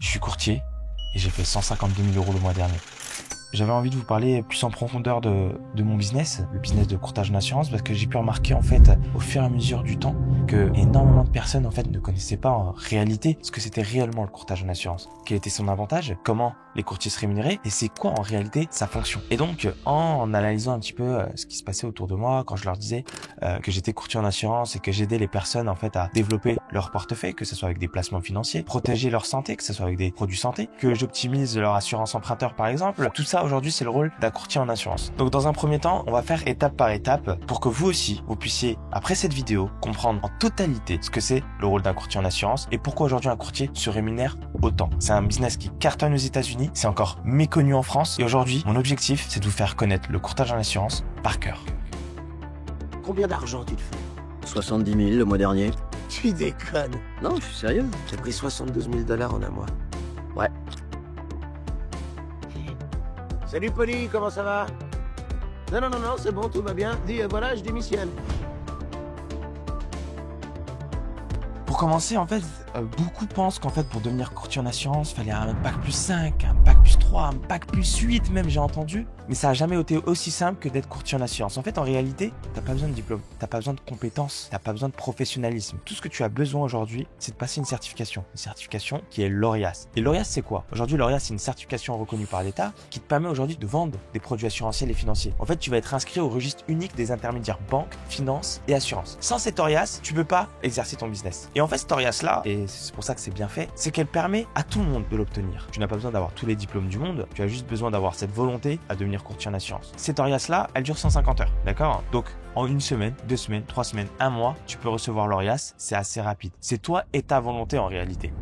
Je suis courtier et j'ai fait 152 000 € le mois dernier. J'avais envie de vous parler plus en profondeur de mon business, le business de courtage en assurance, parce que j'ai pu remarquer en fait au fur et à mesure du temps que énormément de personnes en fait ne connaissaient pas en réalité ce que c'était réellement le courtage en assurance. Quel était son avantage, comment les courtiers se rémunéraient et c'est quoi en réalité sa fonction. Et donc en analysant un petit peu ce qui se passait autour de moi quand je leur disais que j'étais courtier en assurance et que j'aidais les personnes en fait à développer leur portefeuille, que ce soit avec des placements financiers, protéger leur santé, que ce soit avec des produits santé, que j'optimise leur assurance emprunteur par exemple, tout ça aujourd'hui c'est le rôle d'un courtier en assurance. Donc dans un premier temps, on va faire étape par étape pour que vous aussi, vous puissiez, après cette vidéo, comprendre en totalité ce que c'est le rôle d'un courtier en assurance et pourquoi aujourd'hui un courtier se rémunère autant. C'est un business qui cartonne aux États-Unis, c'est encore méconnu en France et aujourd'hui, mon objectif c'est de vous faire connaître le courtage en assurance par cœur. Combien d'argent tu te fais? 70 000 le mois dernier. Tu déconnes. Non, je suis sérieux. J'ai pris 72 000 $ en un mois. Ouais. Salut Polly, comment ça va? Non, c'est bon, tout va bien. Dis, voilà, je démissionne. Pour commencer, en fait, beaucoup pensent qu'en fait, pour devenir courtier en assurance, il fallait un bac plus 5, un bac plus 3, un bac plus 8 même, j'ai entendu. Mais ça n'a jamais été aussi simple que d'être courtier en assurance. En fait, en réalité, t'as pas besoin de diplôme, t'as pas besoin de compétences, t'as pas besoin de professionnalisme. Tout ce que tu as besoin aujourd'hui, c'est de passer une certification qui est l'ORIAS. Et l'ORIAS, c'est quoi? Aujourd'hui, l'ORIAS, c'est une certification reconnue par l'État qui te permet aujourd'hui de vendre des produits assurantiels et financiers. En fait, tu vas être inscrit au registre unique des intermédiaires banque, finance et assurance. Sans cette ORIAS, tu peux pas exercer ton business. Et en fait, cette ORIAS-là, et c'est pour ça que c'est bien fait, c'est qu'elle permet à tout le monde de l'obtenir. Tu n'as pas besoin d'avoir tous les diplômes du monde, tu as juste besoin d'avoir cette volonté à devenir courtier en assurance. Cette ORIAS-là, elle dure 150 heures, d'accord? Donc, en une semaine, 2 semaines, 3 semaines, 1 mois, tu peux recevoir l'ORIAS, c'est assez rapide. C'est toi et ta volonté en réalité.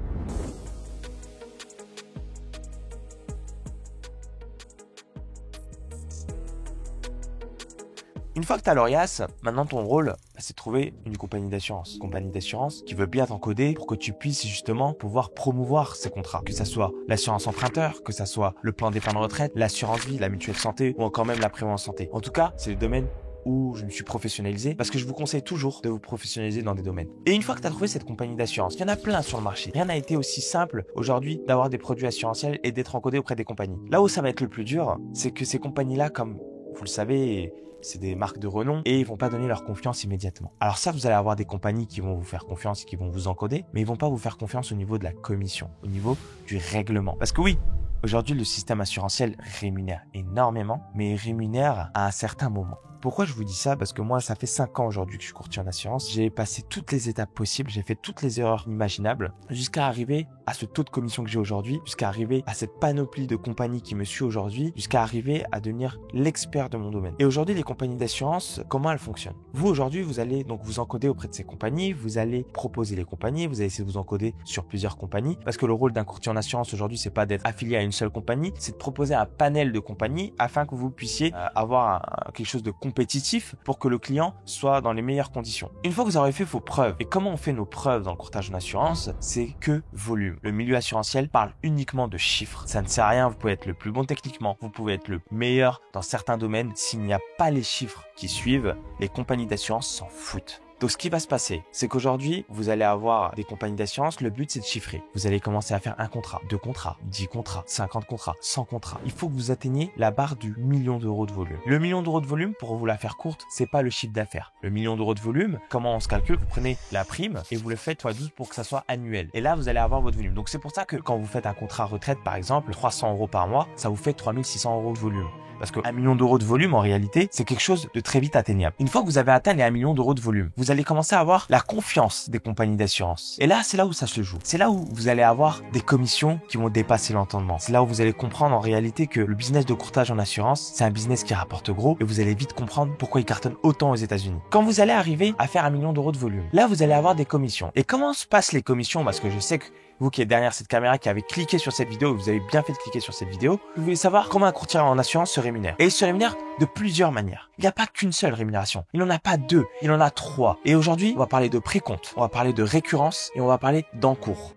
Une fois que tu as l'ORIAS, maintenant ton rôle, c'est de trouver une compagnie d'assurance. Une compagnie d'assurance qui veut bien t'encoder pour que tu puisses justement pouvoir promouvoir ces contrats. Que ça soit l'assurance emprunteur, que ça soit le plan d'épargne retraite, l'assurance vie, la mutuelle santé ou encore même la prévoyance santé. En tout cas, c'est le domaine où je me suis professionnalisé parce que je vous conseille toujours de vous professionnaliser dans des domaines. Et une fois que tu as trouvé cette compagnie d'assurance, il y en a plein sur le marché. Rien n'a été aussi simple aujourd'hui d'avoir des produits assurantiels et d'être encodé auprès des compagnies. Là où ça va être le plus dur, c'est que ces compagnies-là, comme vous le savez, c'est des marques de renom et ils vont pas donner leur confiance immédiatement. Alors ça, vous allez avoir des compagnies qui vont vous faire confiance et qui vont vous encoder, mais ils vont pas vous faire confiance au niveau de la commission, au niveau du règlement. Parce que oui, aujourd'hui, le système assurantiel rémunère énormément, mais il rémunère à un certain moment. Pourquoi je vous dis ça? Parce que moi, ça fait 5 ans aujourd'hui que je suis courtier en assurance. J'ai passé toutes les étapes possibles, j'ai fait toutes les erreurs imaginables jusqu'à arriver à ce taux de commission que j'ai aujourd'hui, jusqu'à arriver à cette panoplie de compagnies qui me suit aujourd'hui, jusqu'à arriver à devenir l'expert de mon domaine. Et aujourd'hui, les compagnies d'assurance, comment elles fonctionnent? Vous, aujourd'hui, vous allez donc vous encoder auprès de ces compagnies, vous allez proposer les compagnies, vous allez essayer de vous encoder sur plusieurs compagnies, parce que le rôle d'un courtier en assurance aujourd'hui, c'est pas d'être affilié à une seule compagnie, c'est de proposer un panel de compagnies afin que vous puissiez avoir quelque chose de compétitif pour que le client soit dans les meilleures conditions. Une fois que vous aurez fait vos preuves, et comment on fait nos preuves dans le courtage en assurance, c'est que volume. Le milieu assurantiel parle uniquement de chiffres. Ça ne sert à rien, vous pouvez être le plus bon techniquement, vous pouvez être le meilleur dans certains domaines. S'il n'y a pas les chiffres qui suivent, les compagnies d'assurance s'en foutent. Donc ce qui va se passer, c'est qu'aujourd'hui, vous allez avoir des compagnies d'assurance, le but c'est de chiffrer. Vous allez commencer à faire 1 contrat, 2 contrats, 10 contrats, 50 contrats, 100 contrats. Il faut que vous atteigniez la barre du million d'euros de volume. Le million d'euros de volume, pour vous la faire courte, c'est pas le chiffre d'affaires. Le million d'euros de volume, comment on se calcule? Vous prenez la prime et vous le faites x 12 pour que ça soit annuel. Et là, vous allez avoir votre volume. Donc c'est pour ça que quand vous faites un contrat retraite, par exemple, 300 € par mois, ça vous fait 3600 € de volume. Parce que 1 million d'euros de volume, en réalité, c'est quelque chose de très vite atteignable. Une fois que vous avez atteint les 1 million d'euros de volume, vous allez commencer à avoir la confiance des compagnies d'assurance. Et là, c'est là où ça se joue. C'est là où vous allez avoir des commissions qui vont dépasser l'entendement. C'est là où vous allez comprendre en réalité que le business de courtage en assurance, c'est un business qui rapporte gros et vous allez vite comprendre pourquoi il cartonne autant aux États-Unis. Quand vous allez arriver à faire 1 million d'euros de volume, là, vous allez avoir des commissions. Et comment se passent les commissions? Parce que je sais que vous qui êtes derrière cette caméra, qui avez cliqué sur cette vidéo, vous avez bien fait de cliquer sur cette vidéo, vous voulez savoir comment un courtier en assurance se rémunère. Et il se rémunère de plusieurs manières. Il n'y a pas qu'une seule rémunération. Il n'en a pas 2, il en a 3. Et aujourd'hui, on va parler de précompte, on va parler de récurrence et on va parler d'encours.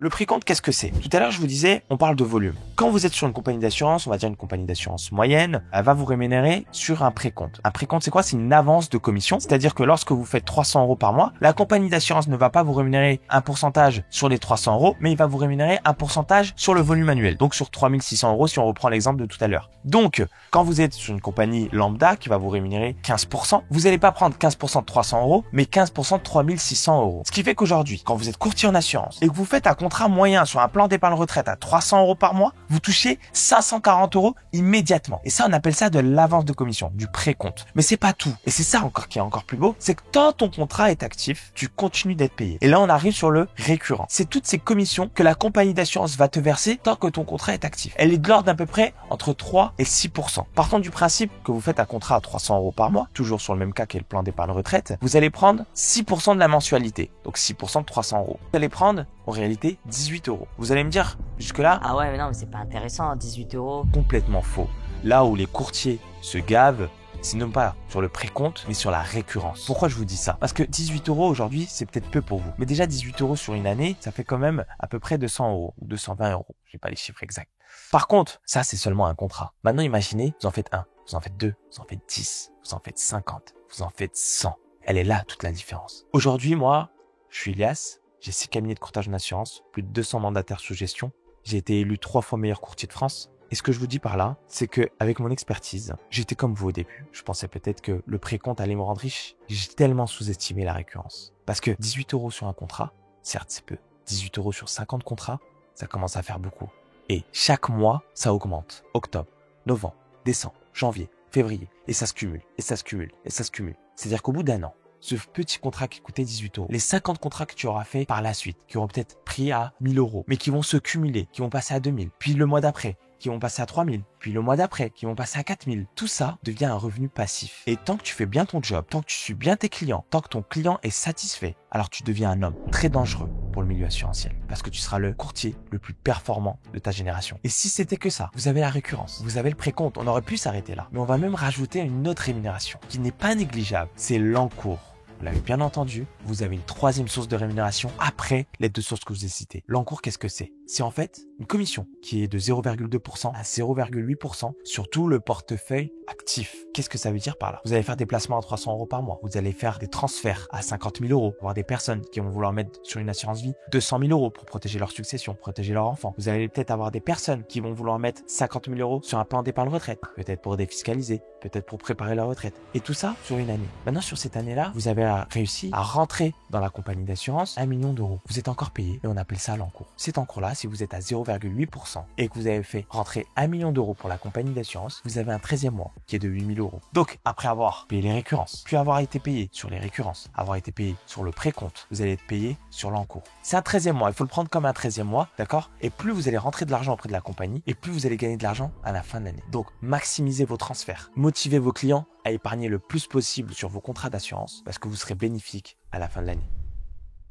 Le précompte, qu'est-ce que c'est? Tout à l'heure, je vous disais, on parle de volume. Quand vous êtes sur une compagnie d'assurance, on va dire une compagnie d'assurance moyenne, elle va vous rémunérer sur un précompte. Un précompte, c'est quoi? C'est une avance de commission. C'est-à-dire que lorsque vous faites 300 € par mois, la compagnie d'assurance ne va pas vous rémunérer un pourcentage sur les 300 €, mais il va vous rémunérer un pourcentage sur le volume annuel. Donc sur 3600 € si on reprend l'exemple de tout à l'heure. Donc, quand vous êtes sur une compagnie lambda qui va vous rémunérer 15%, vous n'allez pas prendre 15% de 300 €, mais 15% de 3600 €. Ce qui fait qu'aujourd'hui, quand vous êtes courtier en assurance et que vous faites un contrat moyen sur un plan d'épargne retraite à 300 € par mois, vous touchez 540 € immédiatement. Et ça, on appelle ça de l'avance de commission, du précompte. Mais c'est pas tout. Et c'est ça encore qui est encore plus beau, c'est que tant ton contrat est actif, tu continues d'être payé. Et là, on arrive sur le récurrent. C'est toutes ces commissions que la compagnie d'assurance va te verser tant que ton contrat est actif. Elle est de l'ordre d'à peu près entre 3 et 6%. Partant du principe que vous faites un contrat à 300 € par mois, toujours sur le même cas qu'est le plan d'épargne retraite, vous allez prendre 6% de la mensualité. Donc 6% de 300 €. Vous allez prendre, en réalité, 18 €. Vous allez me dire, jusque-là, Ah ouais, mais non, mais c'est pas intéressant, 18 €. complètement faux. Là où les courtiers se gavent, c'est non pas sur le précompte, mais sur la récurrence. Pourquoi je vous dis ça? Parce que 18 € aujourd'hui, c'est peut-être peu pour vous. Mais déjà 18 € sur une année, ça fait quand même à peu près 200 € ou 220 €. J'ai pas les chiffres exacts. Par contre, ça c'est seulement un contrat. Maintenant imaginez, vous en faites 1, vous en faites 2, vous en faites 10, vous en faites 50, vous en faites 100. Elle est là toute la différence. Aujourd'hui, moi, je suis Ilias, j'ai 6 cabinets de courtage en assurance, plus de 200 mandataires sous gestion. J'ai été élu 3 fois meilleur courtier de France. Et ce que je vous dis par là, c'est que avec mon expertise, j'étais comme vous au début. Je pensais peut-être que le précompte allait me rendre riche. J'ai tellement sous-estimé la récurrence. Parce que 18 € sur un contrat, certes c'est peu. 18 € sur 50 contrats, ça commence à faire beaucoup. Et chaque mois, ça augmente. Octobre, novembre, décembre, janvier, février. Et ça se cumule, et ça se cumule, et ça se cumule. C'est-à-dire qu'au bout d'un an, ce petit contrat qui coûtait 18 €, les 50 contrats que tu auras fait par la suite, qui auront peut-être pris à 1000 €, mais qui vont se cumuler, qui vont passer à 2000, puis le mois d'après, qui vont passer à 3000, puis le mois d'après, qui vont passer à 4000. Tout ça devient un revenu passif. Et tant que tu fais bien ton job, tant que tu suis bien tes clients, tant que ton client est satisfait, alors tu deviens un homme très dangereux pour le milieu assurantiel. Parce que tu seras le courtier le plus performant de ta génération. Et si c'était que ça, vous avez la récurrence, vous avez le précompte, on aurait pu s'arrêter là. Mais on va même rajouter une autre rémunération qui n'est pas négligeable, c'est l'encours. Vous l'avez bien entendu, vous avez une troisième source de rémunération après les deux sources que je vous ai citées. L'encours, qu'est-ce que c'est? C'est en fait une commission qui est de 0,2% à 0,8% sur tout le portefeuille actif. Qu'est-ce que ça veut dire par là? Vous allez faire des placements à 300 € par mois. Vous allez faire des transferts à 50 000 €. Voir des personnes qui vont vouloir mettre sur une assurance vie 200 000 € pour protéger leur succession, protéger leur enfant. Vous allez peut-être avoir des personnes qui vont vouloir mettre 50 000 € sur un plan d'épargne retraite. Peut-être pour défiscaliser, peut-être pour préparer leur retraite. Et tout ça sur une année. Maintenant, sur cette année-là, vous avez réussi à rentrer dans la compagnie d'assurance 1 million d'euros. Vous êtes encore payé et on appelle ça l'encours. Cet encours-là, si vous êtes à 0,8% et que vous avez fait rentrer 1 million d'euros pour la compagnie d'assurance, vous avez un 13e mois qui est de 8 000 €. Donc, après avoir payé les récurrences, puis avoir été payé sur les récurrences, avoir été payé sur le précompte, vous allez être payé sur l'encours. C'est un 13e mois. Il faut le prendre comme un 13e mois, d'accord? Et plus vous allez rentrer de l'argent auprès de la compagnie et plus vous allez gagner de l'argent à la fin de l'année. Donc, maximisez vos transferts. Motivez vos clients à épargner le plus possible sur vos contrats d'assurance parce que vous serez bénéfique à la fin de l'année.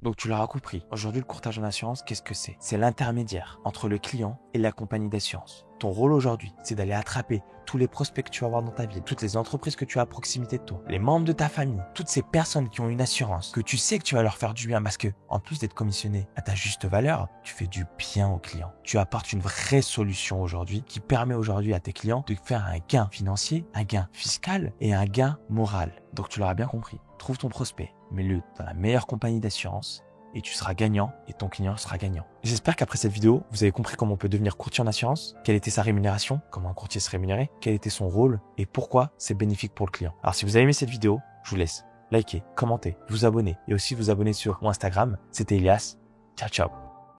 Donc tu l'auras compris, aujourd'hui le courtage en assurance, qu'est-ce que c'est? C'est l'intermédiaire entre le client et la compagnie d'assurance. Ton rôle aujourd'hui, c'est d'aller attraper tous les prospects que tu vas avoir dans ta ville, toutes les entreprises que tu as à proximité de toi, les membres de ta famille, toutes ces personnes qui ont une assurance, que tu sais que tu vas leur faire du bien parce que, en plus d'être commissionné à ta juste valeur, tu fais du bien aux clients. Tu apportes une vraie solution aujourd'hui qui permet aujourd'hui à tes clients de faire un gain financier, un gain fiscal et un gain moral. Donc tu l'auras bien compris. Trouve ton prospect, mets-le dans la meilleure compagnie d'assurance et tu seras gagnant et ton client sera gagnant. J'espère qu'après cette vidéo, vous avez compris comment on peut devenir courtier en assurance, quelle était sa rémunération, comment un courtier se rémunérait, quel était son rôle et pourquoi c'est bénéfique pour le client. Alors si vous avez aimé cette vidéo, je vous laisse liker, commenter, vous abonner et aussi vous abonner sur mon Instagram. C'était Ilias. Ciao, ciao.